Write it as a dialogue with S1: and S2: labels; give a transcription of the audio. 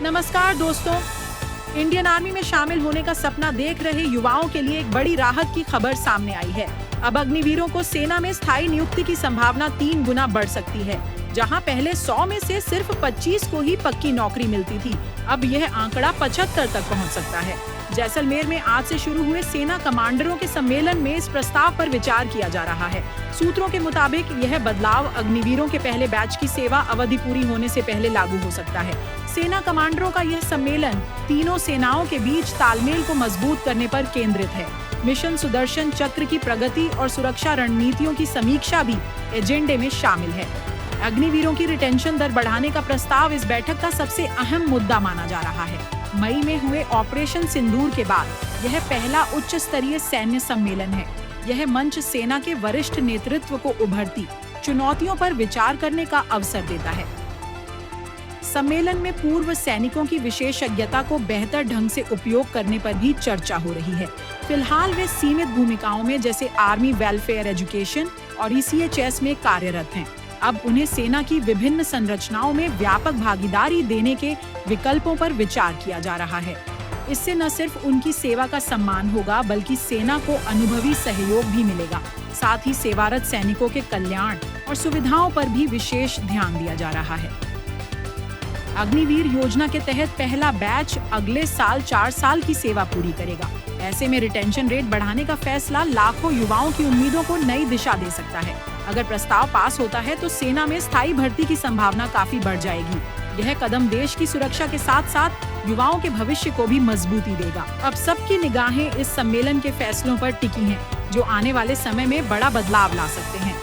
S1: नमस्कार दोस्तों। Indian army में शामिल होने का सपना देख रहे युवाओं के लिए एक बड़ी राहत की खबर सामने आई है। अब अग्निवीरों को सेना में स्थायी नियुक्ति की संभावना 3 गुना बढ़ सकती है। जहां पहले 100 में से सिर्फ 25 को ही पक्की नौकरी मिलती थी, अब यह आंकड़ा 75 तक पहुंच सकता है। जैसलमेर में आज से शुरू हुए सेना कमांडरों के सम्मेलन में इस प्रस्ताव पर विचार किया जा रहा है। सूत्रों के मुताबिक यह बदलाव अग्निवीरों के पहले बैच की सेवा अवधि पूरी होने से पहले लागू हो सकता है। सेना कमांडरों का यह सम्मेलन तीनों सेनाओं के बीच तालमेल को मजबूत करने पर केंद्रित है। मिशन सुदर्शन चक्र की प्रगति और सुरक्षा रणनीतियों की समीक्षा भी एजेंडे में शामिल है। अग्निवीरों की रिटेंशन दर बढ़ाने का प्रस्ताव इस बैठक का सबसे अहम मुद्दा माना जा रहा है। मई में हुए ऑपरेशन सिंदूर के बाद यह पहला उच्च स्तरीय सैन्य सम्मेलन है। यह मंच सेना के वरिष्ठ नेतृत्व को उभरती चुनौतियों पर विचार करने का अवसर देता है। सम्मेलन में पूर्व सैनिकों की विशेषज्ञता को बेहतर ढंग से उपयोग करने पर भी चर्चा हो रही है। फिलहाल वे सीमित भूमिकाओं में जैसे आर्मी वेलफेयर एजुकेशन और ECHS में कार्यरत हैं। अब उन्हें सेना की विभिन्न संरचनाओं में व्यापक भागीदारी देने के विकल्पों पर विचार किया जा रहा है। इससे न सिर्फ उनकी सेवा का सम्मान होगा, बल्कि सेना को अनुभवी सहयोग भी मिलेगा। साथ ही सेवारत सैनिकों के कल्याण और सुविधाओं पर भी विशेष ध्यान दिया जा रहा है। अग्निवीर योजना के तहत पहला बैच अगले साल 4 साल की सेवा पूरी करेगा। ऐसे में रिटेंशन रेट बढ़ाने का फैसला लाखों युवाओं की उम्मीदों को नई दिशा दे सकता है। अगर प्रस्ताव पास होता है तो सेना में स्थायी भर्ती की संभावना काफी बढ़ जाएगी। यह कदम देश की सुरक्षा के साथ साथ युवाओं के भविष्य को भी मजबूती देगा। अब सबकी निगाहें इस सम्मेलन के फैसलों पर टिकी हैं, जो आने वाले समय में बड़ा बदलाव ला सकते हैं।